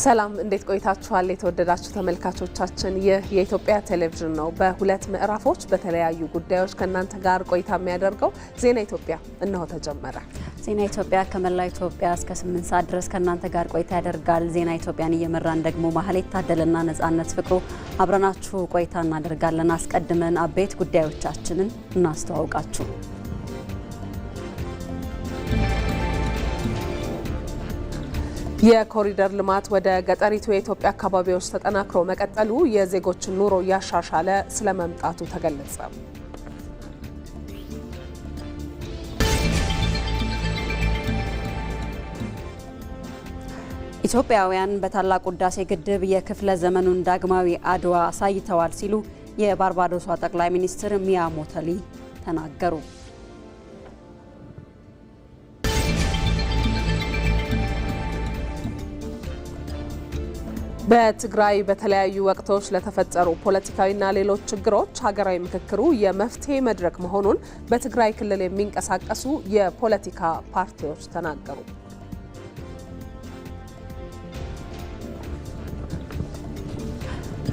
ሰላም እንዴት ቆይታችኋል? የተወደዳችሁ ተመልካቾቻችን ይህ የኢትዮጵያ ቴሌቪዥን ነው። በሁለት ምዕራፎች በተለያዩ ጉዳዮች ከእናንተ ጋር ቆይታ የሚያደርገው ዜና ኢትዮጵያ እነሆ ተጀመረ። ዜና ኢትዮጵያ ከመላው ኢትዮጵያ እስከ 8 ሰዓት ድረስ ከእናንተ ጋር ቆይታ ያደርጋል። ዜና ኢትዮጵያን እየመራን ደግሞ ማህሌት ታደለና ነጻነት ፍቅሩ አብረናችሁ ቆይታ እናደርጋለን። አስቀድመን አበይት ጉዳዮቻችንን እናስተዋውቃችሁ። የኮሪደር ልማት ወደ ገጠሪቱ የኢትዮጵያ አካባቢዎች ተጠናክሮ መቀጠሉ የዜጎችን ኑሮ እያሻሻለ ስለመምጣቱ ተገለጸ። ኢትዮጵያውያን በታላቁ ህዳሴ ግድብ የክፍለ ዘመኑን ዳግማዊ አድዋ አሳይተዋል ሲሉ የባርባዶሷ ጠቅላይ ሚኒስትር ሚያ ሞተሊ ተናገሩ። በትግራይ በተለያዩ ወቅቶች ለተፈጠሩ ፖለቲካዊና ሌሎች ችግሮች ሀገራዊ ምክክሩ የመፍትሄ መድረክ መሆኑን በትግራይ ክልል የሚንቀሳቀሱ የፖለቲካ ፓርቲዎች ተናገሩ።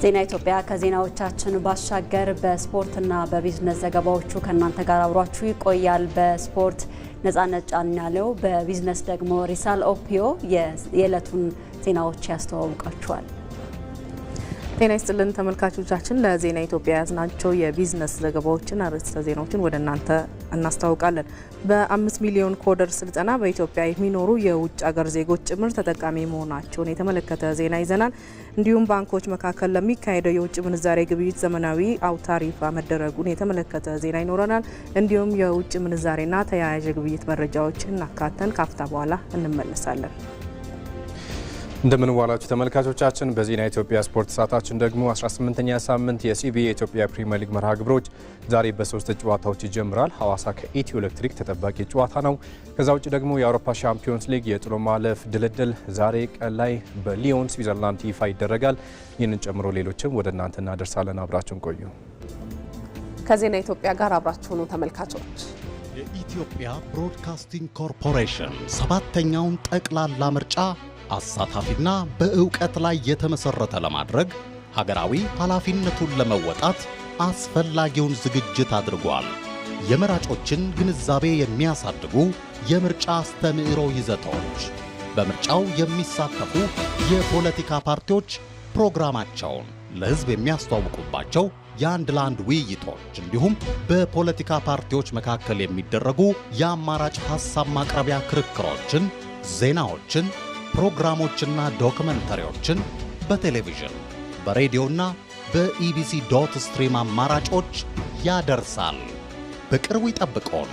ዜና ኢትዮጵያ ከዜናዎቻችን ባሻገር በስፖርትና በቢዝነስ ዘገባዎቹ ከእናንተ ጋር አብሯችሁ ይቆያል። በስፖርት ነጻነት ጫንያለው፣ በቢዝነስ ደግሞ ሪሳል ኦፒዮ የዕለቱን ዜናዎች ያስተዋውቃችኋል። ጤና ይስጥልን ተመልካቾቻችን፣ ለዜና ኢትዮጵያ ያዝናቸው የቢዝነስ ዘገባዎችን አርዕስተ ዜናዎችን ወደ እናንተ እናስተዋውቃለን። በ5 ሚሊዮን ኮደር ስልጠና በኢትዮጵያ የሚኖሩ የውጭ ሀገር ዜጎች ጭምር ተጠቃሚ መሆናቸውን የተመለከተ ዜና ይዘናል። እንዲሁም ባንኮች መካከል ለሚካሄደው የውጭ ምንዛሬ ግብይት ዘመናዊ አውታር ይፋ መደረጉን የተመለከተ ዜና ይኖረናል። እንዲሁም የውጭ ምንዛሬና ተያያዥ ግብይት መረጃዎችን አካተን ካፍታ በኋላ እንመለሳለን። እንደምን ዋላችሁ ተመልካቾቻችን። በዜና ኢትዮጵያ ስፖርት ሰዓታችን ደግሞ 18ኛ ሳምንት የሲቢኤ የኢትዮጵያ ፕሪሚየር ሊግ መርሃ ግብሮች ዛሬ በ3 ጨዋታዎች ይጀምራል። ሐዋሳ ከኢትዮ ኤሌክትሪክ ተጠባቂ ጨዋታ ነው። ከዛ ውጭ ደግሞ የአውሮፓ ሻምፒዮንስ ሊግ የጥሎ ማለፍ ድልድል ዛሬ ቀን ላይ በሊዮን ስዊዘርላንድ ይፋ ይደረጋል። ይህንን ጨምሮ ሌሎችም ወደ እናንተ እናደርሳለን። አብራችሁን ቆዩ። ከዜና ኢትዮጵያ ጋር አብራችሁ ነው ተመልካቾች። የኢትዮጵያ ብሮድካስቲንግ ኮርፖሬሽን 7ኛውን ጠቅላላ ምርጫ አሳታፊና በእውቀት ላይ የተመሰረተ ለማድረግ ሀገራዊ ኃላፊነቱን ለመወጣት አስፈላጊውን ዝግጅት አድርጓል። የመራጮችን ግንዛቤ የሚያሳድጉ የምርጫ አስተምህሮ ይዘቶች፣ በምርጫው የሚሳተፉ የፖለቲካ ፓርቲዎች ፕሮግራማቸውን ለሕዝብ የሚያስተዋውቁባቸው የአንድ ለአንድ ውይይቶች እንዲሁም በፖለቲካ ፓርቲዎች መካከል የሚደረጉ የአማራጭ ሐሳብ ማቅረቢያ ክርክሮችን፣ ዜናዎችን፣ ፕሮግራሞችና ዶክመንተሪዎችን በቴሌቪዥን በሬዲዮና በኢቢሲ ዶት ስትሪም አማራጮች ያደርሳል። በቅርቡ ይጠብቁን።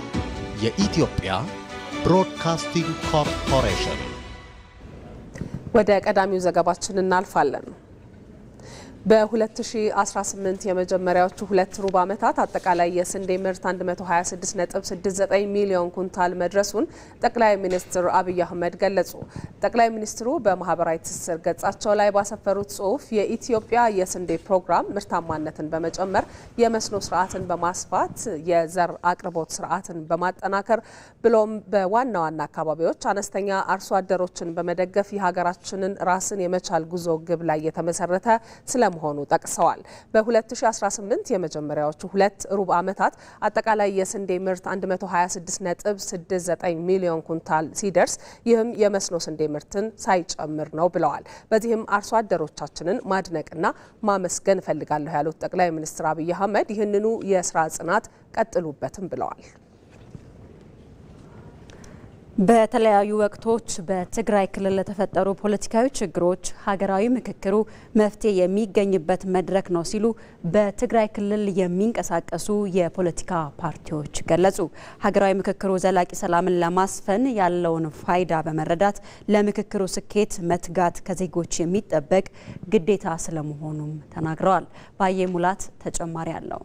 የኢትዮጵያ ብሮድካስቲንግ ኮርፖሬሽን። ወደ ቀዳሚው ዘገባችን እናልፋለን። በ2018 የመጀመሪያዎቹ 2 ሩብ ዓመታት አጠቃላይ የስንዴ ምርት 126.69 ሚሊዮን ኩንታል መድረሱን ጠቅላይ ሚኒስትር አብይ አህመድ ገለጹ። ጠቅላይ ሚኒስትሩ በማህበራዊ ትስስር ገጻቸው ላይ ባሰፈሩት ጽሑፍ የኢትዮጵያ የስንዴ ፕሮግራም ምርታማነትን በመጨመር የመስኖ ስርዓትን በማስፋት የዘር አቅርቦት ስርዓትን በማጠናከር ብሎም በዋና ዋና አካባቢዎች አነስተኛ አርሶ አደሮችን በመደገፍ የሀገራችንን ራስን የመቻል ጉዞ ግብ ላይ የተመሰረተ መሆኑ ጠቅሰዋል። በ2018 የመጀመሪያዎቹ 2 ሩብ ዓመታት አጠቃላይ የስንዴ ምርት 126.69 ሚሊዮን ኩንታል ሲደርስ ይህም የመስኖ ስንዴ ምርትን ሳይጨምር ነው ብለዋል። በዚህም አርሶ አደሮቻችንን ማድነቅና ማመስገን እፈልጋለሁ ያሉት ጠቅላይ ሚኒስትር አብይ አህመድ ይህንኑ የስራ ጽናት ቀጥሉበትም ብለዋል። በተለያዩ ወቅቶች በትግራይ ክልል ለተፈጠሩ ፖለቲካዊ ችግሮች ሀገራዊ ምክክሩ መፍትሄ የሚገኝበት መድረክ ነው ሲሉ በትግራይ ክልል የሚንቀሳቀሱ የፖለቲካ ፓርቲዎች ገለጹ። ሀገራዊ ምክክሩ ዘላቂ ሰላምን ለማስፈን ያለውን ፋይዳ በመረዳት ለምክክሩ ስኬት መትጋት ከዜጎች የሚጠበቅ ግዴታ ስለመሆኑም ተናግረዋል። ባየ ሙላት ተጨማሪ አለው።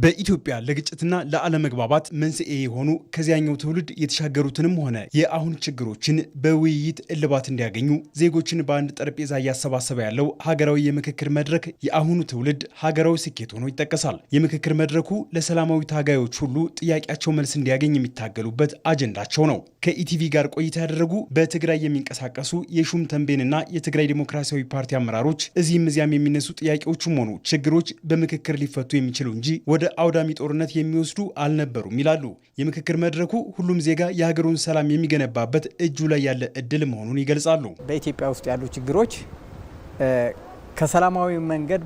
በኢትዮጵያ ለግጭትና ለአለመግባባት መንስኤ የሆኑ ከዚያኛው ትውልድ የተሻገሩትንም ሆነ የአሁን ችግሮችን በውይይት እልባት እንዲያገኙ ዜጎችን በአንድ ጠረጴዛ እያሰባሰበ ያለው ሀገራዊ የምክክር መድረክ የአሁኑ ትውልድ ሀገራዊ ስኬት ሆኖ ይጠቀሳል። የምክክር መድረኩ ለሰላማዊ ታጋዮች ሁሉ ጥያቄያቸው መልስ እንዲያገኝ የሚታገሉበት አጀንዳቸው ነው። ከኢቲቪ ጋር ቆይታ ያደረጉ በትግራይ የሚንቀሳቀሱ የሹም ተንቤንና የትግራይ ዴሞክራሲያዊ ፓርቲ አመራሮች እዚህም እዚያም የሚነሱ ጥያቄዎችም ሆኑ ችግሮች በምክክር ሊፈቱ የሚችሉ እንጂ ወደ አውዳሚ ጦርነት የሚወስዱ አልነበሩም ይላሉ። የምክክር መድረኩ ሁሉም ዜጋ የሀገሩን ሰላም የሚገነባበት እጁ ላይ ያለ እድል መሆኑን ይገልጻሉ። በኢትዮጵያ ውስጥ ያሉ ችግሮች ከሰላማዊ መንገድ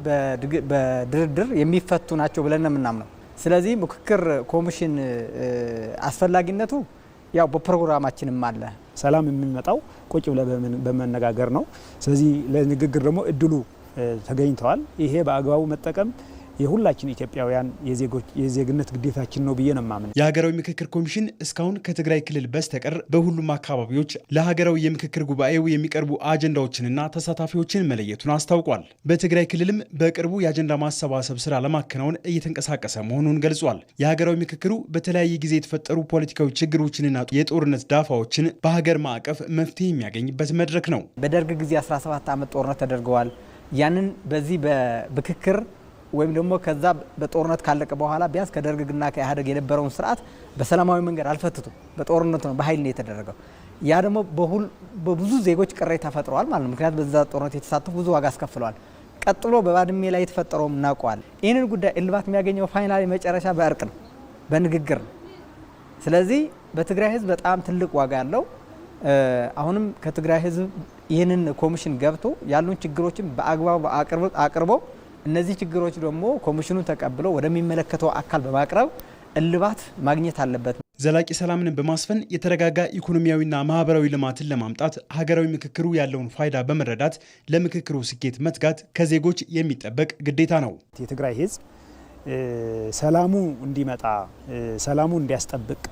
በድርድር የሚፈቱ ናቸው ብለን ነው የምናምነው። ስለዚህ ምክክር ኮሚሽን አስፈላጊነቱ ያው በፕሮግራማችንም አለ። ሰላም የሚመጣው ቁጭ ብለን በመነጋገር ነው። ስለዚህ ለንግግር ደግሞ እድሉ ተገኝተዋል። ይሄ በአግባቡ መጠቀም የሁላችን ኢትዮጵያውያን የዜግነት ግዴታችን ነው ብዬ ነው የማምን። የሀገራዊ ምክክር ኮሚሽን እስካሁን ከትግራይ ክልል በስተቀር በሁሉም አካባቢዎች ለሀገራዊ የምክክር ጉባኤው የሚቀርቡ አጀንዳዎችንና ተሳታፊዎችን መለየቱን አስታውቋል። በትግራይ ክልልም በቅርቡ የአጀንዳ ማሰባሰብ ስራ ለማከናወን እየተንቀሳቀሰ መሆኑን ገልጿል። የሀገራዊ ምክክሩ በተለያየ ጊዜ የተፈጠሩ ፖለቲካዊ ችግሮችንና የጦርነት ዳፋዎችን በሀገር ማዕቀፍ መፍትሄ የሚያገኝበት መድረክ ነው። በደርግ ጊዜ 17 ዓመት ጦርነት ተደርገዋል። ያንን በዚህ በምክክር ወይም ደግሞ ከዛ በጦርነት ካለቀ በኋላ ቢያንስ ከደርግና ከኢህአዴግ የነበረውን ስርዓት በሰላማዊ መንገድ አልፈቱም። በጦርነት ነው፣ በኃይል ነው የተደረገው። ያ ደግሞ በብዙ ዜጎች ቅሬታ ፈጥረዋል ማለት ነው። ምክንያቱም በዛ ጦርነት የተሳተፉ ብዙ ዋጋ አስከፍለዋል። ቀጥሎ በባድሜ ላይ የተፈጠረውም እናውቀዋል። ይህንን ጉዳይ እልባት የሚያገኘው ፋይናሊ መጨረሻ በእርቅ ነው፣ በንግግር ነው። ስለዚህ በትግራይ ህዝብ በጣም ትልቅ ዋጋ ያለው አሁንም ከትግራይ ህዝብ ይህንን ኮሚሽን ገብቶ ያሉን ችግሮችን በአግባቡ አቅርቦ እነዚህ ችግሮች ደግሞ ኮሚሽኑ ተቀብሎ ወደሚመለከተው አካል በማቅረብ እልባት ማግኘት አለበት። ዘላቂ ሰላምን በማስፈን የተረጋጋ ኢኮኖሚያዊና ማህበራዊ ልማትን ለማምጣት ሀገራዊ ምክክሩ ያለውን ፋይዳ በመረዳት ለምክክሩ ስኬት መትጋት ከዜጎች የሚጠበቅ ግዴታ ነው። የትግራይ ህዝብ ሰላሙ እንዲመጣ፣ ሰላሙ እንዲያስጠብቅ፣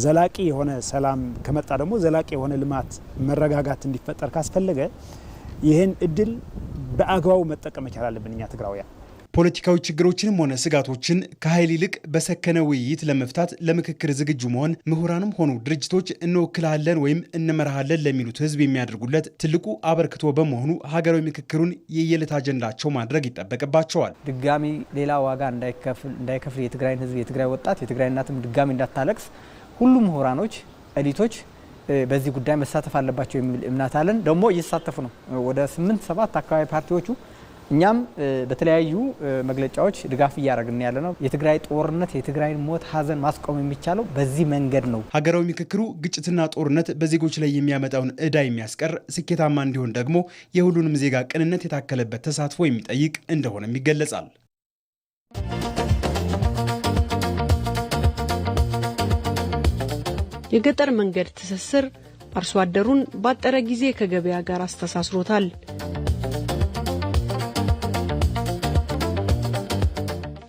ዘላቂ የሆነ ሰላም ከመጣ ደግሞ ዘላቂ የሆነ ልማት፣ መረጋጋት እንዲፈጠር ካስፈለገ ይህን እድል በአግባቡ መጠቀም መቻል አለብን። እኛ ትግራውያን ፖለቲካዊ ችግሮችንም ሆነ ስጋቶችን ከኃይል ይልቅ በሰከነ ውይይት ለመፍታት ለምክክር ዝግጁ መሆን ምሁራንም ሆኑ ድርጅቶች እንወክልሃለን ወይም እንመራሃለን ለሚሉት ህዝብ የሚያደርጉለት ትልቁ አበርክቶ በመሆኑ ሀገራዊ ምክክሩን የየዕለት አጀንዳቸው ማድረግ ይጠበቅባቸዋል። ድጋሚ ሌላ ዋጋ እንዳይከፍል የትግራይን ህዝብ፣ የትግራይ ወጣት፣ የትግራይ እናትም ድጋሚ እንዳታለቅስ ሁሉም ምሁራኖች፣ ኤሊቶች በዚህ ጉዳይ መሳተፍ አለባቸው የሚል እምነት አለን። ደግሞ እየተሳተፉ ነው። ወደ 8-7 አካባቢ ፓርቲዎቹ እኛም በተለያዩ መግለጫዎች ድጋፍ እያደረግን ያለ ነው። የትግራይ ጦርነት፣ የትግራይን ሞት፣ ሀዘን ማስቆም የሚቻለው በዚህ መንገድ ነው። ሀገራዊ ምክክሩ ግጭትና ጦርነት በዜጎች ላይ የሚያመጣውን ዕዳ የሚያስቀር፣ ስኬታማ እንዲሆን ደግሞ የሁሉንም ዜጋ ቅንነት የታከለበት ተሳትፎ የሚጠይቅ እንደሆነም ይገለጻል። የገጠር መንገድ ትስስር አርሶ አደሩን ባጠረ ጊዜ ከገበያ ጋር አስተሳስሮታል።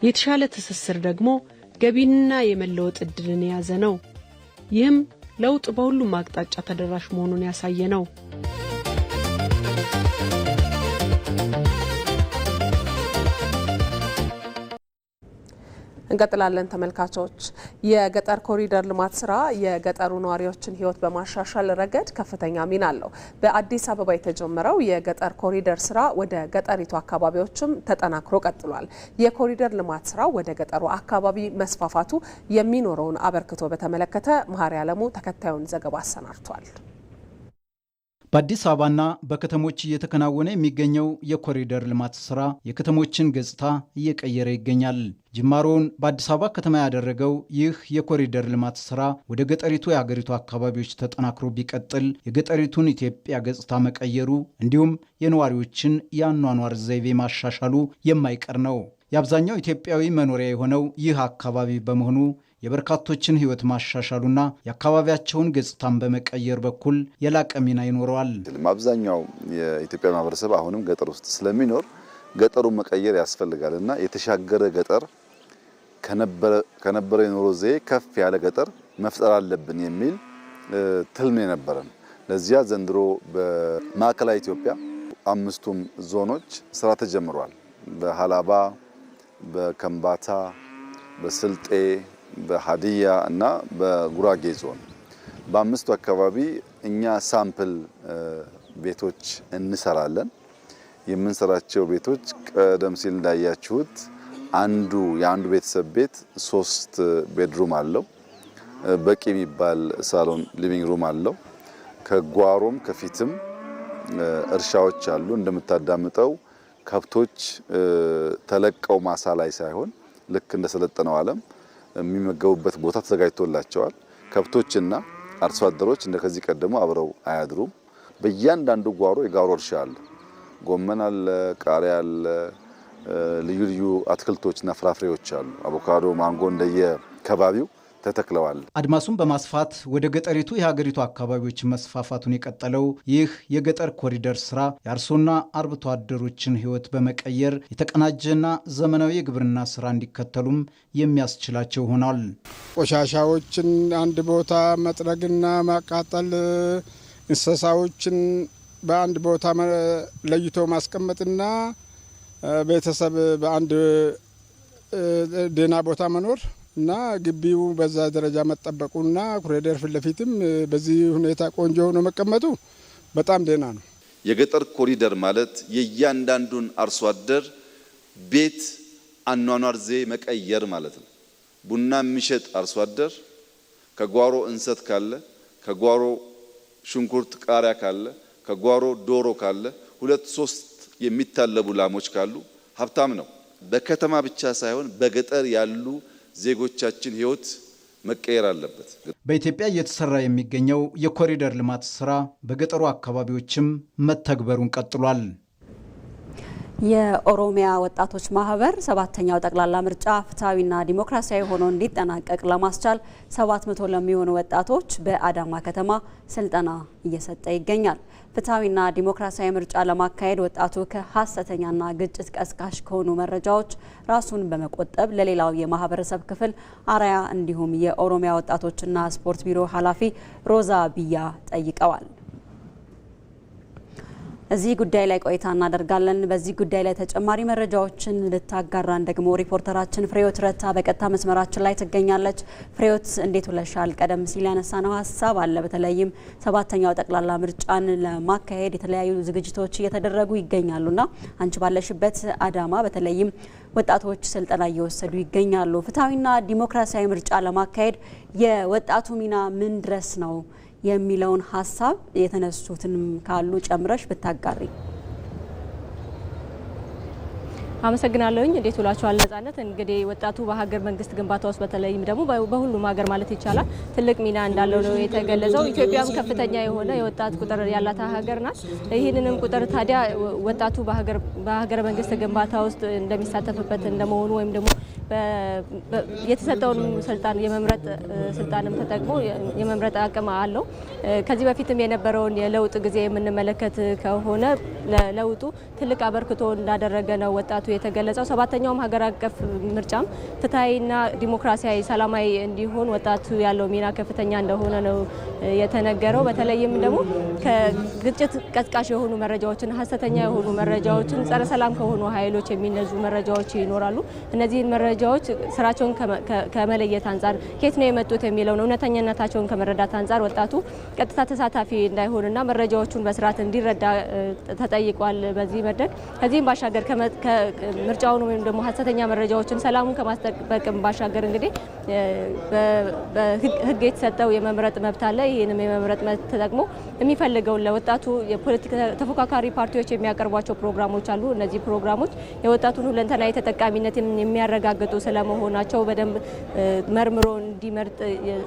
የተሻለ ትስስር ደግሞ ገቢንና የመለወጥ ዕድልን የያዘ ነው። ይህም ለውጥ በሁሉም አቅጣጫ ተደራሽ መሆኑን ያሳየ ነው። እንቀጥላለን ተመልካቾች። የገጠር ኮሪደር ልማት ስራ የገጠሩ ነዋሪዎችን ሕይወት በማሻሻል ረገድ ከፍተኛ ሚና አለው። በአዲስ አበባ የተጀመረው የገጠር ኮሪደር ስራ ወደ ገጠሪቱ አካባቢዎችም ተጠናክሮ ቀጥሏል። የኮሪደር ልማት ስራ ወደ ገጠሩ አካባቢ መስፋፋቱ የሚኖረውን አበርክቶ በተመለከተ መሀሪ አለሙ ተከታዩን ዘገባ አሰናድቷል። በአዲስ አበባና በከተሞች እየተከናወነ የሚገኘው የኮሪደር ልማት ስራ የከተሞችን ገጽታ እየቀየረ ይገኛል። ጅማሮውን በአዲስ አበባ ከተማ ያደረገው ይህ የኮሪደር ልማት ስራ ወደ ገጠሪቱ የሀገሪቱ አካባቢዎች ተጠናክሮ ቢቀጥል የገጠሪቱን ኢትዮጵያ ገጽታ መቀየሩ እንዲሁም የነዋሪዎችን የአኗኗር ዘይቤ ማሻሻሉ የማይቀር ነው። የአብዛኛው ኢትዮጵያዊ መኖሪያ የሆነው ይህ አካባቢ በመሆኑ የበርካቶችን ሕይወት ማሻሻሉና የአካባቢያቸውን ገጽታን በመቀየር በኩል የላቀ ሚና ይኖረዋል። አብዛኛው የኢትዮጵያ ማህበረሰብ አሁንም ገጠር ውስጥ ስለሚኖር ገጠሩን መቀየር ያስፈልጋልና የተሻገረ ገጠር ከነበረ የኑሮ ዘዬ ከፍ ያለ ገጠር መፍጠር አለብን የሚል ትልም የነበረን። ለዚያ ዘንድሮ በማዕከላዊ ኢትዮጵያ 5ቱም ዞኖች ስራ ተጀምሯል። በሃላባ፣ በከምባታ፣ በስልጤ፣ በሀዲያ እና በጉራጌ ዞን በአምስቱ አካባቢ እኛ ሳምፕል ቤቶች እንሰራለን። የምንሰራቸው ቤቶች ቀደም ሲል እንዳያችሁት የአንዱ ቤተሰብ ቤት 3 ቤድሩም አለው። በቂ የሚባል ሳሎን ሊቪንግ ሩም አለው። ከጓሮም ከፊትም እርሻዎች አሉ። እንደምታዳምጠው ከብቶች ተለቀው ማሳ ላይ ሳይሆን ልክ እንደሰለጠነው ዓለም የሚመገቡበት ቦታ ተዘጋጅቶላቸዋል። ከብቶችና አርሶ አደሮች እንደከዚህ ቀደሙ አብረው አያድሩም። በእያንዳንዱ ጓሮ የጓሮ እርሻ አለ። ጎመን አለ፣ ቃሪያ አለ፣ ልዩ ልዩ አትክልቶችና ፍራፍሬዎች አሉ። አቮካዶ፣ ማንጎ እንደየ ከባቢው ተተክለዋል። አድማሱን በማስፋት ወደ ገጠሪቱ የሀገሪቱ አካባቢዎች መስፋፋቱን የቀጠለው ይህ የገጠር ኮሪደር ስራ የአርሶና አርብቶ አደሮችን ሕይወት በመቀየር የተቀናጀና ዘመናዊ የግብርና ስራ እንዲከተሉም የሚያስችላቸው ሆኗል። ቆሻሻዎችን አንድ ቦታ መጥረግና ማቃጠል፣ እንስሳዎችን በአንድ ቦታ ለይቶ ማስቀመጥና ቤተሰብ በአንድ ደህና ቦታ መኖር እና ግቢው በዛ ደረጃ መጠበቁና ኮሪደር ፊት ለፊትም በዚህ ሁኔታ ቆንጆ ሆኖ መቀመጡ በጣም ደህና ነው። የገጠር ኮሪደር ማለት የእያንዳንዱን አርሶ አደር ቤት አኗኗር ዘዬ መቀየር ማለት ነው። ቡና የሚሸጥ አርሶ አደር ከጓሮ እንሰት ካለ፣ ከጓሮ ሽንኩርት ቃሪያ ካለ፣ ከጓሮ ዶሮ ካለ፣ 2-3 የሚታለቡ ላሞች ካሉ ሀብታም ነው። በከተማ ብቻ ሳይሆን በገጠር ያሉ ዜጎቻችን ሕይወት መቀየር አለበት። በኢትዮጵያ እየተሰራ የሚገኘው የኮሪደር ልማት ስራ በገጠሩ አካባቢዎችም መተግበሩን ቀጥሏል። የኦሮሚያ ወጣቶች ማህበር 7ኛው ጠቅላላ ምርጫ ፍትሐዊና ዲሞክራሲያዊ ሆኖ እንዲጠናቀቅ ለማስቻል 700 ለሚሆኑ ወጣቶች በአዳማ ከተማ ስልጠና እየሰጠ ይገኛል። ፍትሐዊና ዲሞክራሲያዊ ምርጫ ለማካሄድ ወጣቱ ከሐሰተኛና ግጭት ቀስቃሽ ከሆኑ መረጃዎች ራሱን በመቆጠብ ለሌላው የማህበረሰብ ክፍል አርአያ እንዲሁም የኦሮሚያ ወጣቶችና ስፖርት ቢሮ ኃላፊ ሮዛ ቢያ ጠይቀዋል። እዚህ ጉዳይ ላይ ቆይታ እናደርጋለን። በዚህ ጉዳይ ላይ ተጨማሪ መረጃዎችን ልታጋራን ደግሞ ሪፖርተራችን ፍሬዎት ረታ በቀጥታ መስመራችን ላይ ትገኛለች። ፍሬዎት እንዴት ውለሻል? ቀደም ሲል ያነሳነው ሀሳብ አለ። በተለይም 7ኛው ጠቅላላ ምርጫን ለማካሄድ የተለያዩ ዝግጅቶች እየተደረጉ ይገኛሉና አንቺ ባለሽበት አዳማ በተለይም ወጣቶች ስልጠና እየወሰዱ ይገኛሉ። ፍትሐዊና ዲሞክራሲያዊ ምርጫ ለማካሄድ የወጣቱ ሚና ምን ድረስ ነው የሚለውን ሀሳብ የተነሱትንም ካሉ ጨምረሽ ብታጋሪ። አመሰግናለሁኝ። እንዴት ውላችኋል? ነጻነት እንግዲህ ወጣቱ በሀገር መንግስት ግንባታ ውስጥ በተለይም ደግሞ በሁሉም ሀገር ማለት ይቻላል ትልቅ ሚና እንዳለው ነው የተገለጸው። ኢትዮጵያም ከፍተኛ የሆነ የወጣት ቁጥር ያላት ሀገር ናት። ይህንንም ቁጥር ታዲያ ወጣቱ በሀገር መንግስት ግንባታ ውስጥ እንደሚሳተፍበት እንደመሆኑ ወይም ደግሞ የተሰጠውን ስልጣን የመምረጥ ስልጣንም ተጠቅሞ የመምረጥ አቅም አለው። ከዚህ በፊትም የነበረውን የለውጥ ጊዜ የምንመለከት ከሆነ ለለውጡ ትልቅ አበርክቶ እንዳደረገ ነው ወጣቱ የተገለጸው። 7ኛውም ሀገር አቀፍ ምርጫም ፍትሐዊና ዲሞክራሲያዊ ሰላማዊ እንዲሆን ወጣቱ ያለው ሚና ከፍተኛ እንደሆነ ነው የተነገረው። በተለይም ደግሞ ከግጭት ቀስቃሽ የሆኑ መረጃዎችን፣ ሀሰተኛ የሆኑ መረጃዎችን፣ ጸረ ሰላም ከሆኑ ኃይሎች የሚነዙ መረጃዎች ይኖራሉ። እነዚህን መረጃዎች ስራቸውን ከመለየት አንጻር ከየት ነው የመጡት የሚለውን እውነተኛነታቸውን ከመረዳት አንጻር ወጣቱ ቀጥታ ተሳታፊ እንዳይሆንና መረጃዎቹን በስርዓት እንዲረዳ ተጠይቋል በዚህ መድረክ። ከዚህም ባሻገር ምርጫውን ወይም ደግሞ ሀሰተኛ መረጃዎችን ሰላሙን ከማስጠበቅም ባሻገር እንግዲህ በህግ የተሰጠው የመምረጥ መብት አለ። ይህንም የመምረጥ መብት ተጠቅሞ የሚፈልገውን ለወጣቱ የፖለቲካ ተፎካካሪ ፓርቲዎች የሚያቀርቧቸው ፕሮግራሞች አሉ። እነዚህ ፕሮግራሞች የወጣቱን ሁለንተናዊ ተጠቃሚነት የሚያረጋግጡ ስለመሆናቸው በደንብ መርምሮ እንዲመርጥ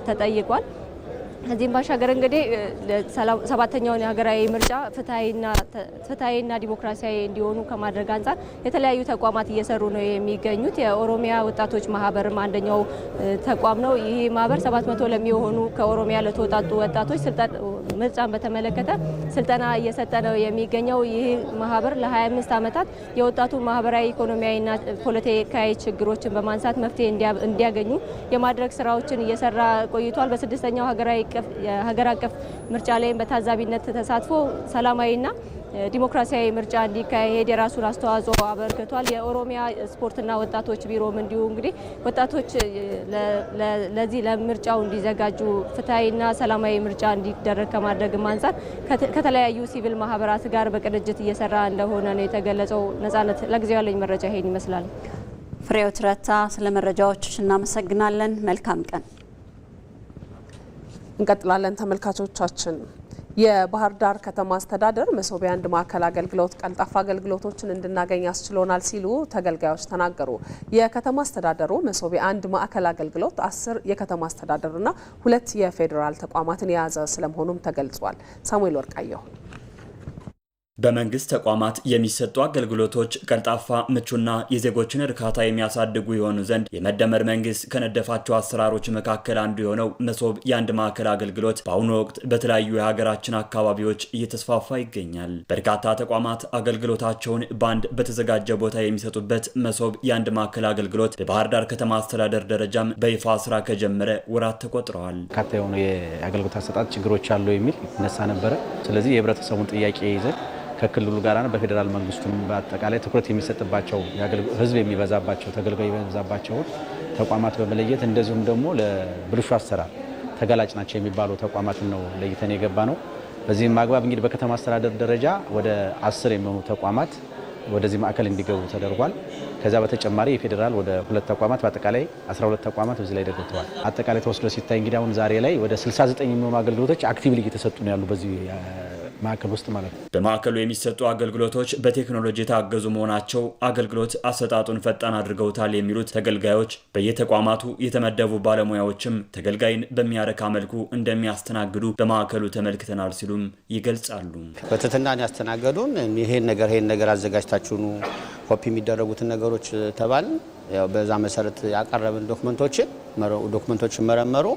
ተጠይቋል። ከዚህም ባሻገር እንግዲህ 7ኛውን የሀገራዊ ምርጫ ፍትሐዊና ዲሞክራሲያዊ እንዲሆኑ ከማድረግ አንጻር የተለያዩ ተቋማት እየሰሩ ነው የሚገኙት። የኦሮሚያ ወጣቶች ማህበርም አንደኛው ተቋም ነው። ይህ ማህበር 700 ለሚሆኑ ከኦሮሚያ ለተወጣጡ ወጣቶች ምርጫን በተመለከተ ስልጠና እየሰጠ ነው የሚገኘው። ይህ ማህበር ለ25 ዓመታት የወጣቱ ማህበራዊ፣ ኢኮኖሚያዊና ፖለቲካዊ ችግሮችን በማንሳት መፍትሄ እንዲያገኙ የማድረግ ስራዎችን እየሰራ ቆይቷል። በ6ኛው ሀገር አቀፍ ምርጫ ላይም በታዛቢነት ተሳትፎ ሰላማዊና ዲሞክራሲያዊ ምርጫ እንዲካሄድ የራሱን አስተዋጽኦ አበርክቷል። የኦሮሚያ ስፖርትና ወጣቶች ቢሮም እንዲሁ እንግዲህ ወጣቶች ለዚህ ለምርጫው እንዲዘጋጁ ፍትሐዊና ሰላማዊ ምርጫ እንዲደረግ ከማድረግም አንጻር ከተለያዩ ሲቪል ማህበራት ጋር በቅንጅት እየሰራ እንደሆነ ነው የተገለጸው። ነጻነት፣ ለጊዜው ያለኝ መረጃ ይሄን ይመስላል። ፍሬው ትረታ፣ ስለ መረጃዎችሽ እናመሰግናለን። መልካም ቀን። እንቀጥላለን ተመልካቾቻችን። የባህር ዳር ከተማ አስተዳደር መሶብ የአንድ ማዕከል አገልግሎት ቀልጣፋ አገልግሎቶችን እንድናገኝ ያስችሎናል ሲሉ ተገልጋዮች ተናገሩ። የከተማ አስተዳደሩ መሶብ የአንድ ማዕከል አገልግሎት 10 የከተማ አስተዳደርና 2 የፌዴራል ተቋማትን የያዘ ስለመሆኑም ተገልጿል። ሳሙኤል ወርቃየሁ በመንግስት ተቋማት የሚሰጡ አገልግሎቶች ቀልጣፋ፣ ምቹና የዜጎችን እርካታ የሚያሳድጉ የሆኑ ዘንድ የመደመር መንግስት ከነደፋቸው አሰራሮች መካከል አንዱ የሆነው መሶብ የአንድ ማዕከል አገልግሎት በአሁኑ ወቅት በተለያዩ የሀገራችን አካባቢዎች እየተስፋፋ ይገኛል። በርካታ ተቋማት አገልግሎታቸውን በአንድ በተዘጋጀ ቦታ የሚሰጡበት መሶብ የአንድ ማዕከል አገልግሎት በባህር ዳር ከተማ አስተዳደር ደረጃም በይፋ ስራ ከጀመረ ወራት ተቆጥረዋል። በርካታ የሆኑ የአገልግሎት አሰጣጥ ችግሮች አሉ የሚል ይነሳ ነበረ። ስለዚህ የህብረተሰቡን ጥያቄ ይዘን ከክልሉ ጋራና በፌዴራል መንግስቱም በአጠቃላይ ትኩረት የሚሰጥባቸው ህዝብ የሚበዛባቸው ተገልጋይ የሚበዛባቸው ተቋማት በመለየት እንደዚሁም ደግሞ ለብልሹ አሰራር ተጋላጭ ናቸው የሚባሉ ተቋማትን ነው ለይተን የገባ ነው። በዚህም አግባብ እንግዲህ በከተማ አስተዳደር ደረጃ ወደ 10 የሚሆኑ ተቋማት ወደዚህ ማዕከል እንዲገቡ ተደርጓል። ከዛ በተጨማሪ የፌዴራል ወደ 2 ተቋማት በአጠቃላይ 12 ተቋማት በዚህ ላይ ደግተዋል። አጠቃላይ ተወስዶ ሲታይ እንግዲህ አሁን ዛሬ ላይ ወደ 69 የሚሆኑ አገልግሎቶች አክቲቭሊ እየተሰጡ ነው ያሉ በዚህ ማዕከል ውስጥ ማለት ነው። በማዕከሉ የሚሰጡ አገልግሎቶች በቴክኖሎጂ የታገዙ መሆናቸው አገልግሎት አሰጣጡን ፈጣን አድርገውታል የሚሉት ተገልጋዮች በየተቋማቱ የተመደቡ ባለሙያዎችም ተገልጋይን በሚያረካ መልኩ እንደሚያስተናግዱ በማዕከሉ ተመልክተናል ሲሉም ይገልጻሉ። በትህትናን ያስተናገዱን ይሄን ነገር አዘጋጅታችሁ ነው ኮፒ የሚደረጉትን ነገሮች ተባልን። ያው በዛ መሰረት ያቀረብን ዶክመንቶችን መረመሩ፣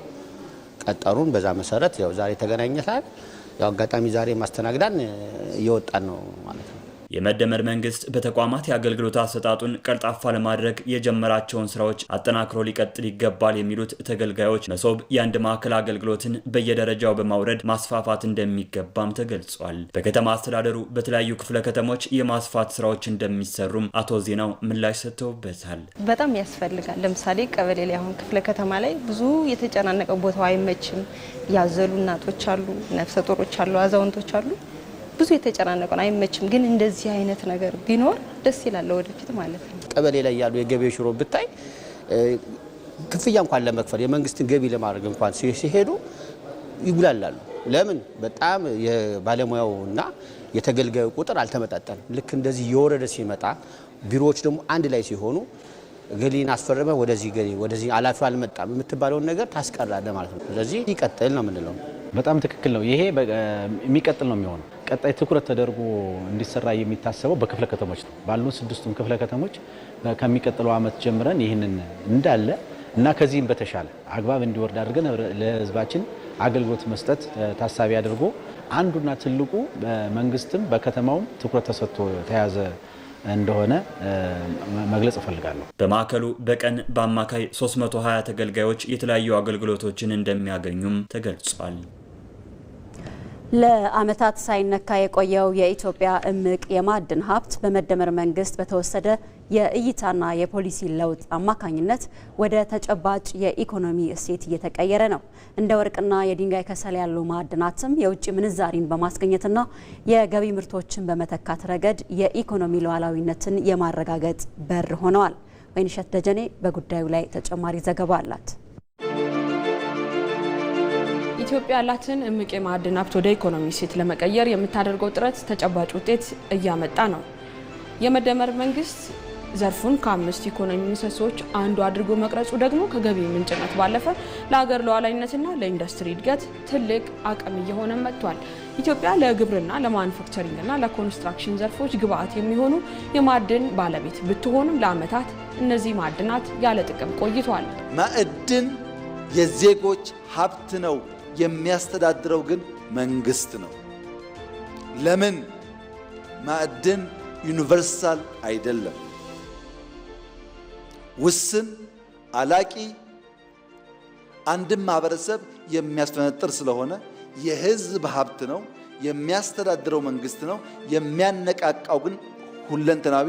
ቀጠሩን። በዛ መሰረት ያው ዛሬ ተገናኝተናል። ያው አጋጣሚ ዛሬ ማስተናግዳን እየወጣን ነው ማለት ነው። የመደመር መንግስት በተቋማት የአገልግሎት አሰጣጡን ቀልጣፋ ለማድረግ የጀመራቸውን ስራዎች አጠናክሮ ሊቀጥል ይገባል የሚሉት ተገልጋዮች መሶብ የአንድ ማዕከል አገልግሎትን በየደረጃው በማውረድ ማስፋፋት እንደሚገባም ተገልጿል። በከተማ አስተዳደሩ በተለያዩ ክፍለ ከተሞች የማስፋት ስራዎች እንደሚሰሩም አቶ ዜናው ምላሽ ሰጥተውበታል። በጣም ያስፈልጋል። ለምሳሌ ቀበሌ ላይ አሁን ክፍለ ከተማ ላይ ብዙ የተጨናነቀው ቦታው አይመችም። ያዘሉ እናቶች አሉ፣ ነፍሰ ጡሮች አሉ፣ አዛውንቶች አሉ። ብዙ የተጨናነቀው አይመችም። ግን እንደዚህ አይነት ነገር ቢኖር ደስ ይላል ወደፊት ማለት ነው። ቀበሌ ላይ ያሉ የገቢዎች ቢሮ ብታይ ክፍያ እንኳን ለመክፈል የመንግስትን ገቢ ለማድረግ እንኳን ሲሄዱ ይጉላላሉ። ለምን? በጣም የባለሙያውና የተገልጋዩ ቁጥር አልተመጣጠንም። ልክ እንደዚህ የወረደ ሲመጣ ቢሮዎች ደግሞ አንድ ላይ ሲሆኑ ገሊን አስፈረመ ወደዚህ አላፊው አልመጣም የምትባለውን ነገር ታስቀራለህ ማለት ነው። ስለዚህ ይቀጥል ነው የምንለው። በጣም ትክክል ነው። ይሄ የሚቀጥል ነው የሚሆነው። ቀጣይ ትኩረት ተደርጎ እንዲሰራ የሚታሰበው በክፍለ ከተሞች ነው። ባሉ 6ቱም ክፍለ ከተሞች ከሚቀጥለው ዓመት ጀምረን ይህንን እንዳለ እና ከዚህም በተሻለ አግባብ እንዲወርድ አድርገን ለህዝባችን አገልግሎት መስጠት ታሳቢ አድርጎ አንዱና ትልቁ በመንግስትም በከተማውም ትኩረት ተሰጥቶ ተያዘ እንደሆነ መግለጽ እፈልጋለሁ። በማዕከሉ በቀን በአማካይ 320 ተገልጋዮች የተለያዩ አገልግሎቶችን እንደሚያገኙም ተገልጿል። ለዓመታት ሳይነካ የቆየው የኢትዮጵያ እምቅ የማዕድን ሀብት በመደመር መንግስት በተወሰደ የእይታና የፖሊሲ ለውጥ አማካኝነት ወደ ተጨባጭ የኢኮኖሚ እሴት እየተቀየረ ነው። እንደ ወርቅና የድንጋይ ከሰል ያሉ ማዕድናትም የውጭ ምንዛሪን በማስገኘትና የገቢ ምርቶችን በመተካት ረገድ የኢኮኖሚ ሉዓላዊነትን የማረጋገጥ በር ሆነዋል። ወይንሸት ደጀኔ በጉዳዩ ላይ ተጨማሪ ዘገባ አላት። ኢትዮጵያ ያላትን እምቅ የማዕድን ሀብት ወደ ኢኮኖሚ እሴት ለመቀየር የምታደርገው ጥረት ተጨባጭ ውጤት እያመጣ ነው። የመደመር መንግስት ዘርፉን ከ5 ኢኮኖሚ ምሰሶች አንዱ አድርጎ መቅረጹ ደግሞ ከገቢ ምንጭነት ባለፈ ለሀገር ሉዓላዊነትና ለኢንዱስትሪ እድገት ትልቅ አቅም እየሆነ መጥቷል። ኢትዮጵያ ለግብርና፣ ለማኑፋክቸሪንግና ለኮንስትራክሽን ዘርፎች ግብአት የሚሆኑ የማዕድን ባለቤት ብትሆንም ለዓመታት እነዚህ ማዕድናት ያለ ጥቅም ቆይቷል። ማዕድን የዜጎች ሀብት ነው። የሚያስተዳድረው ግን መንግስት ነው። ለምን? ማዕድን ዩኒቨርሳል አይደለም። ውስን፣ አላቂ፣ አንድም ማህበረሰብ የሚያስፈነጥር ስለሆነ የህዝብ ሀብት ነው። የሚያስተዳድረው መንግስት ነው። የሚያነቃቃው ግን ሁለንተናዊ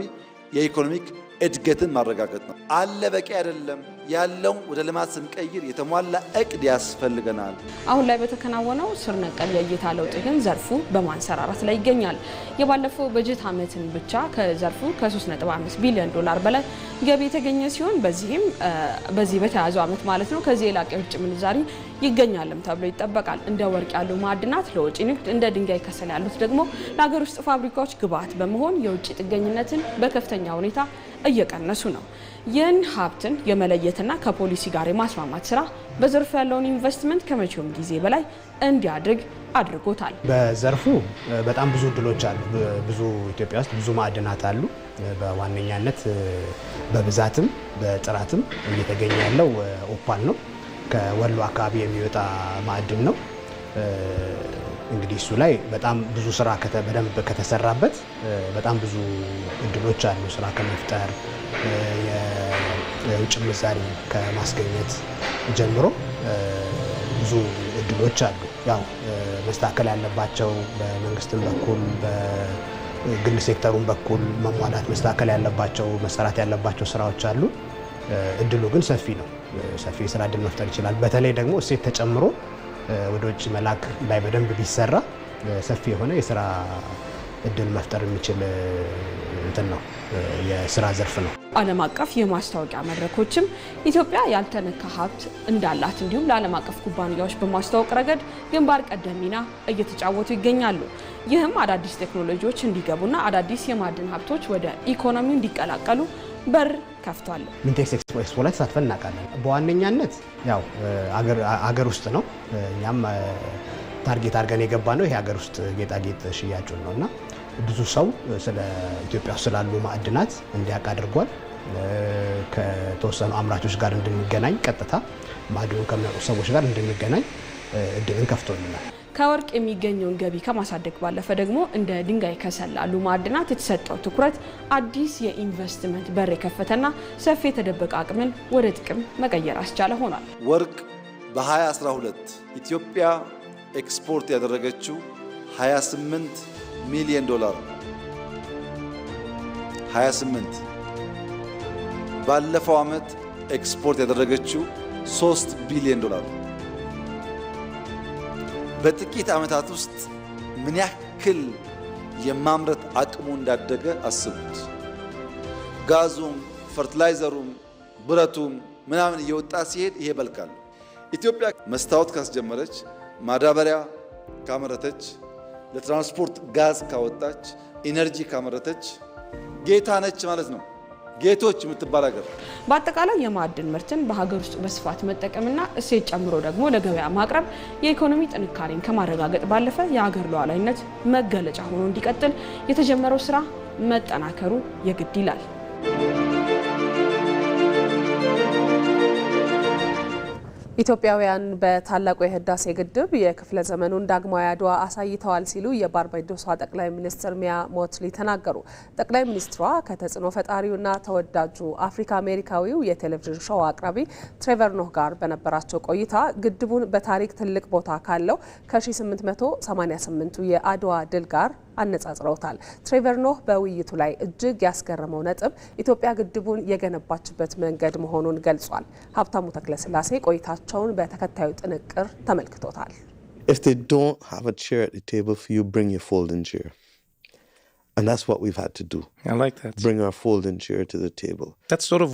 የኢኮኖሚክ እድገትን ማረጋገጥ ነው። አለ በቂ አይደለም። ያለውን ወደ ልማት ስንቀይር የተሟላ እቅድ ያስፈልገናል። አሁን ላይ በተከናወነው ስር ነቀል የእይታ ለውጥ ግን ዘርፉ በማንሰራራት ላይ ይገኛል። የባለፈው በጀት ዓመትን ብቻ ከዘርፉ ከ3.5 ቢሊዮን ዶላር በላይ ገቢ የተገኘ ሲሆን በዚህ በተያዘው ዓመት ማለት ነው ከዚህ የላቀ የውጭ ምንዛሪ ይገኛልም ተብሎ ይጠበቃል። እንደ ወርቅ ያሉ ማዕድናት ለውጭ ንግድ፣ እንደ ድንጋይ ከሰል ያሉት ደግሞ ለሀገር ውስጥ ፋብሪካዎች ግብዓት በመሆን የውጭ ጥገኝነትን በከፍተኛ ሁኔታ እየቀነሱ ነው። ይህን ሀብትን የመለየትና ከፖሊሲ ጋር የማስማማት ስራ በዘርፉ ያለውን ኢንቨስትመንት ከመቼውም ጊዜ በላይ እንዲያድግ አድርጎታል። በዘርፉ በጣም ብዙ እድሎች አሉ። ብዙ ኢትዮጵያ ውስጥ ብዙ ማዕድናት አሉ። በዋነኛነት በብዛትም በጥራትም እየተገኘ ያለው ኦፓል ነው። ከወሎ አካባቢ የሚወጣ ማዕድን ነው። እንግዲህ እሱ ላይ በጣም ብዙ ስራ በደንብ ከተሰራበት በጣም ብዙ እድሎች አሉ። ስራ ከመፍጠር የውጭ ምንዛሪ ከማስገኘት ጀምሮ ብዙ እድሎች አሉ። ያው መስተካከል ያለባቸው በመንግስትም በኩል በግል ሴክተሩም በኩል መሟላት መስተካከል ያለባቸው መሰራት ያለባቸው ስራዎች አሉ። እድሉ ግን ሰፊ ነው። ሰፊ የስራ እድል መፍጠር ይችላል። በተለይ ደግሞ እሴት ተጨምሮ ወደ ውጭ መላክ ላይ በደንብ ቢሰራ ሰፊ የሆነ የስራ እድል መፍጠር የሚችል እንትን ነው፣ የስራ ዘርፍ ነው። ዓለም አቀፍ የማስታወቂያ መድረኮችም ኢትዮጵያ ያልተነካ ሀብት እንዳላት እንዲሁም ለዓለም አቀፍ ኩባንያዎች በማስተዋወቅ ረገድ ግንባር ቀደም ሚና እየተጫወቱ ይገኛሉ። ይህም አዳዲስ ቴክኖሎጂዎች እንዲገቡና አዳዲስ የማዕድን ሀብቶች ወደ ኢኮኖሚው እንዲቀላቀሉ በር ከፍቷል። ሚንቴክስ ኤክስፖ ላይ ተሳትፈን እናውቃለን። በዋነኛነት ያው አገር ውስጥ ነው። እኛም ታርጌት አድርገን የገባ ነው ይሄ ሀገር ውስጥ ጌጣጌጥ ሽያጩን ነው እና ብዙ ሰው ስለ ኢትዮጵያ ውስጥ ስላሉ ማዕድናት እንዲያውቅ አድርጓል። ከተወሰኑ አምራቾች ጋር እንድንገናኝ ቀጥታ ማዕድኑን ከሚያውቁ ሰዎች ጋር እንድንገናኝ እድልን ከፍቶልናል። ከወርቅ የሚገኘውን ገቢ ከማሳደግ ባለፈ ደግሞ እንደ ድንጋይ ከሰል ላሉ ማዕድናት የተሰጠው ትኩረት አዲስ የኢንቨስትመንት በር የከፈተና ሰፊ የተደበቀ አቅምን ወደ ጥቅም መቀየር አስቻለ ሆኗል። ወርቅ በ2012 ኢትዮጵያ ኤክስፖርት ያደረገችው 28 ሚሊዮን ዶላር 28 ባለፈው ዓመት ኤክስፖርት ያደረገችው 3 ቢሊዮን ዶላር። በጥቂት ዓመታት ውስጥ ምን ያክል የማምረት አቅሙ እንዳደገ አስቡት። ጋዙም፣ ፈርቲላይዘሩም፣ ብረቱም ምናምን እየወጣ ሲሄድ ይሄ በልካል። ኢትዮጵያ መስታወት ካስጀመረች፣ ማዳበሪያ ካመረተች፣ ለትራንስፖርት ጋዝ ካወጣች፣ ኢነርጂ ካመረተች ጌታ ነች ማለት ነው። ጌቶች የምትባል ሀገር። በአጠቃላይ የማዕድን ምርትን በሀገር ውስጥ በስፋት መጠቀምና እሴት ጨምሮ ደግሞ ለገበያ ማቅረብ የኢኮኖሚ ጥንካሬን ከማረጋገጥ ባለፈ የሀገር ሉዓላዊነት መገለጫ ሆኖ እንዲቀጥል የተጀመረው ስራ መጠናከሩ የግድ ይላል። ኢትዮጵያውያን በታላቁ የህዳሴ ግድብ የክፍለ ዘመኑን ዳግማዊ አድዋ አሳይተዋል ሲሉ የባርባዶሷ ጠቅላይ ሚኒስትር ሚያ ሞትሊ ተናገሩ። ጠቅላይ ሚኒስትሯ ከተጽዕኖ ፈጣሪውና ተወዳጁ አፍሪካ አሜሪካዊው የቴሌቪዥን ሾው አቅራቢ ትሬቨር ኖህ ጋር በነበራቸው ቆይታ ግድቡን በታሪክ ትልቅ ቦታ ካለው ከ1888ቱ የአድዋ ድል ጋር አነጻጽረውታል። ትሬቨር ኖህ በውይይቱ ላይ እጅግ ያስገረመው ነጥብ ኢትዮጵያ ግድቡን የገነባችበት መንገድ መሆኑን ገልጿል። ሀብታሙ ተክለስላሴ ቆይታቸውን በተከታዩ ጥንቅር ተመልክቶታል። If they don't have a chair at the table for you, bring your folding chair. And that's what we've had to do. I like that. Bring our folding chair to the table. That's sort of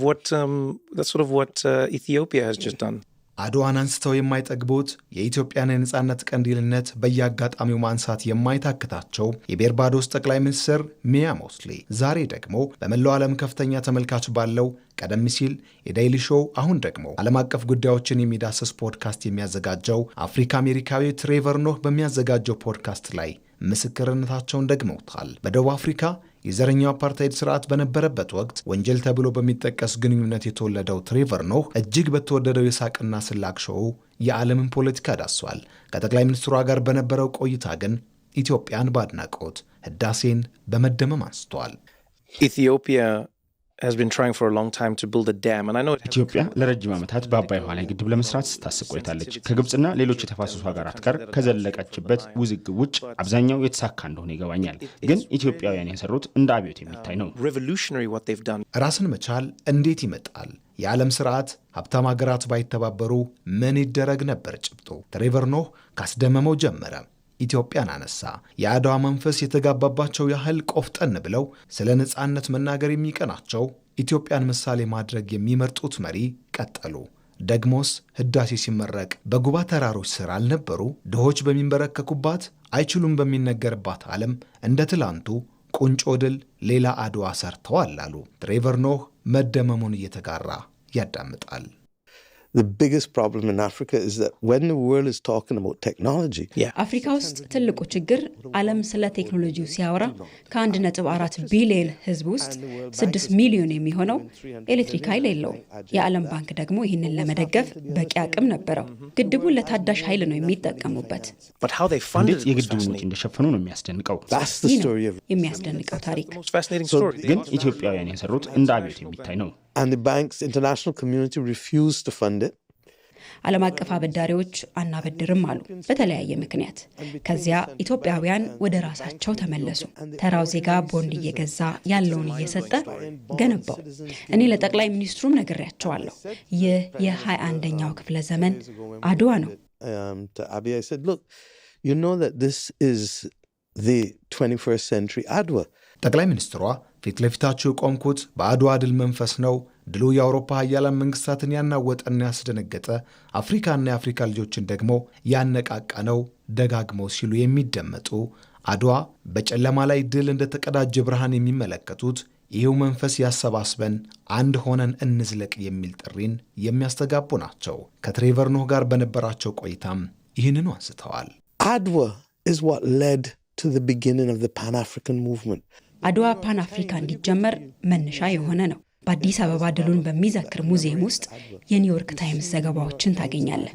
what Ethiopia has just done. አድዋን አንስተው የማይጠግቡት የኢትዮጵያን የነጻነት ቀንዲልነት በየአጋጣሚው ማንሳት የማይታክታቸው የባርባዶስ ጠቅላይ ሚኒስትር ሚያ ሞትሊ ዛሬ ደግሞ በመላው ዓለም ከፍተኛ ተመልካች ባለው ቀደም ሲል የዴይሊ ሾው አሁን ደግሞ ዓለም አቀፍ ጉዳዮችን የሚዳስስ ፖድካስት የሚያዘጋጀው አፍሪካ አሜሪካዊ ትሬቨር ኖህ በሚያዘጋጀው ፖድካስት ላይ ምስክርነታቸውን ደግመውታል። በደቡብ አፍሪካ የዘረኛው አፓርታይድ ስርዓት በነበረበት ወቅት ወንጀል ተብሎ በሚጠቀስ ግንኙነት የተወለደው ትሬቨር ኖህ እጅግ በተወደደው የሳቅና ስላቅ ሾው የዓለምን ፖለቲካ ዳሷል። ከጠቅላይ ሚኒስትሯ ጋር በነበረው ቆይታ ግን ኢትዮጵያን በአድናቆት ህዳሴን በመደመም አንስቷል። Ethiopia has been trying for a long time to build a dam, and I know ኢትዮጵያ ለረጅም ዓመታት በአባይ ውሃ ላይ ግድብ ለመስራት ስታስብ ቆይታለች። ከግብጽና ሌሎች የተፋሰሱ ሀገራት ጋር ከዘለቀችበት ውዝግብ ውጭ አብዛኛው የተሳካ እንደሆነ ይገባኛል። ግን ኢትዮጵያውያን የሰሩት እንደ አብዮት የሚታይ ነው። ራስን መቻል እንዴት ይመጣል? የዓለም ስርዓት ሀብታም ሀገራት ባይተባበሩ ምን ይደረግ ነበር ጭብጦ። ትሬቨር ኖህ ካስደመመው ጀመረ። ኢትዮጵያን አነሳ። የአድዋ መንፈስ የተጋባባቸው ያህል ቆፍጠን ብለው ስለ ነጻነት መናገር የሚቀናቸው ኢትዮጵያን ምሳሌ ማድረግ የሚመርጡት መሪ ቀጠሉ። ደግሞስ ህዳሴ ሲመረቅ በጉባ ተራሮች ስር አልነበሩ? ድሆች በሚንበረከኩባት አይችሉም በሚነገርባት ዓለም እንደ ትላንቱ ቁንጮ ድል ሌላ አድዋ ሰርተዋል አሉ። ትሬቨር ኖህ መደመሙን እየተጋራ ያዳምጣል። The biggest problem in Africa is that when the world is talking about technology, አፍሪካ ውስጥ ትልቁ ችግር ዓለም ስለ ቴክኖሎጂው ሲያወራ ከ1.4 ቢሊዮን ህዝብ ውስጥ 6 ሚሊዮን የሚሆነው ኤሌክትሪክ ኃይል የለውም። የዓለም ባንክ ደግሞ ይህንን ለመደገፍ በቂ አቅም ነበረው። ግድቡን ለታዳሽ ኃይል ነው የሚጠቀሙበት። እንዴት የግድቡን ወጪ እንደሸፈኑ ነው የሚያስደንቀው። የሚያስደንቀው ታሪክ ግን ኢትዮጵያውያን የሰሩት እንደ አብዮት የሚታይ ነው። And the bank's international community refused to fund it. ዓለም አቀፍ አበዳሪዎች አናበድርም አሉ በተለያየ ምክንያት። ከዚያ ኢትዮጵያውያን ወደ ራሳቸው ተመለሱ። ተራው ዜጋ ቦንድ እየገዛ ያለውን እየሰጠ ገነባው። እኔ ለጠቅላይ ሚኒስትሩም ነግሬያቸዋለሁ። ይህ የ21ኛው ክፍለ ዘመን አድዋ ነው። To Abiy I said, look, you know that this is the 21st century Adwa. ጠቅላይ ሚኒስትሯ ፊት ለፊታቸው ቆምኩት በአድዋ ድል መንፈስ ነው። ድሉ የአውሮፓ ሀያላን መንግስታትን ያናወጠና ያስደነገጠ አፍሪካና የአፍሪካ ልጆችን ደግሞ ያነቃቃ ነው ደጋግመው ሲሉ የሚደመጡ አድዋ በጨለማ ላይ ድል እንደተቀዳጀ ብርሃን የሚመለከቱት ይህው መንፈስ ያሰባስበን አንድ ሆነን እንዝለቅ የሚል ጥሪን የሚያስተጋቡ ናቸው። ከትሬቨር ኖህ ጋር በነበራቸው ቆይታም ይህንኑ አንስተዋል። Adwa is what led to the beginning of the Pan-African movement. አድዋ ፓን አፍሪካ እንዲጀመር መነሻ የሆነ ነው። በአዲስ አበባ ድሉን በሚዘክር ሙዚየም ውስጥ የኒውዮርክ ታይምስ ዘገባዎችን ታገኛለህ።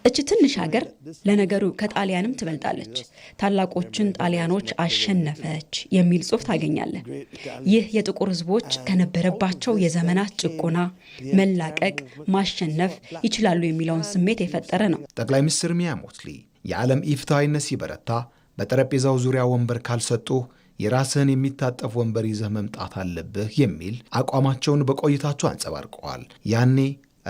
እች ትንሽ ሀገር ለነገሩ ከጣሊያንም ትበልጣለች። ታላቆችን ጣሊያኖች አሸነፈች የሚል ጽሑፍ ታገኛለህ። ይህ የጥቁር ህዝቦች ከነበረባቸው የዘመናት ጭቆና መላቀቅ፣ ማሸነፍ ይችላሉ የሚለውን ስሜት የፈጠረ ነው። ጠቅላይ ሚኒስትር ሚያ ሞትሊ የዓለም ኢፍትሐዊነት ሲበረታ በጠረጴዛው ዙሪያ ወንበር ካልሰጡ የራስህን የሚታጠፍ ወንበር ይዘህ መምጣት አለብህ የሚል አቋማቸውን በቆይታቸው አንጸባርቀዋል። ያኔ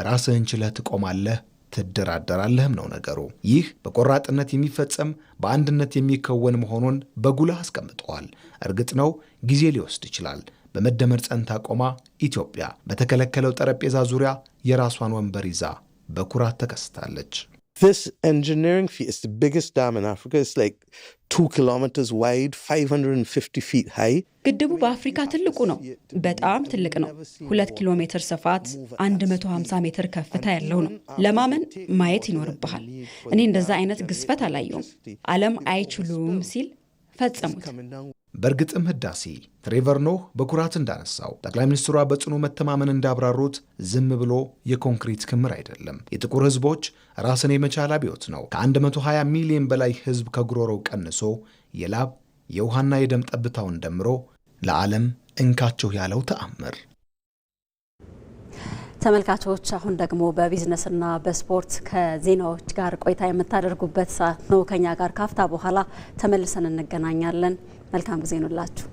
ራስህን ችለህ ትቆማለህ፣ ትደራደራለህም ነው ነገሩ። ይህ በቆራጥነት የሚፈጸም በአንድነት የሚከወን መሆኑን በጉልህ አስቀምጠዋል። እርግጥ ነው ጊዜ ሊወስድ ይችላል። በመደመር ጸንታ ቆማ ኢትዮጵያ በተከለከለው ጠረጴዛ ዙሪያ የራሷን ወንበር ይዛ በኩራት ተከስታለች። This engineering feat is the biggest dam in Africa. It's like 2 kilometers wide, 550 feet high. ግድቡ በአፍሪካ ትልቁ ነው። በጣም ትልቅ ነው። 2 ኪሎ ሜትር ስፋት፣ 150 ሜትር ከፍታ ያለው ነው። ለማመን ማየት ይኖርብሃል። እኔ እንደዛ አይነት ግዝፈት አላየውም። ዓለም አይችሉም ሲል ፈጸሙት። በእርግጥም ህዳሴ ትሬቨር ኖህ በኩራት እንዳነሳው ጠቅላይ ሚኒስትሯ በጽኑ መተማመን እንዳብራሩት ዝም ብሎ የኮንክሪት ክምር አይደለም። የጥቁር ህዝቦች ራስን የመቻል አብዮት ነው። ከ120 ሚሊዮን በላይ ህዝብ ከጉሮሮው ቀንሶ የላብ የውሃና የደም ጠብታውን ደምሮ ለዓለም እንካቸው ያለው ተአምር። ተመልካቾች አሁን ደግሞ በቢዝነስና በስፖርት ከዜናዎች ጋር ቆይታ የምታደርጉበት ሰዓት ነው። ከኛ ጋር ካፍታ በኋላ ተመልሰን እንገናኛለን። መልካም ጊዜ ይሁንላችሁ።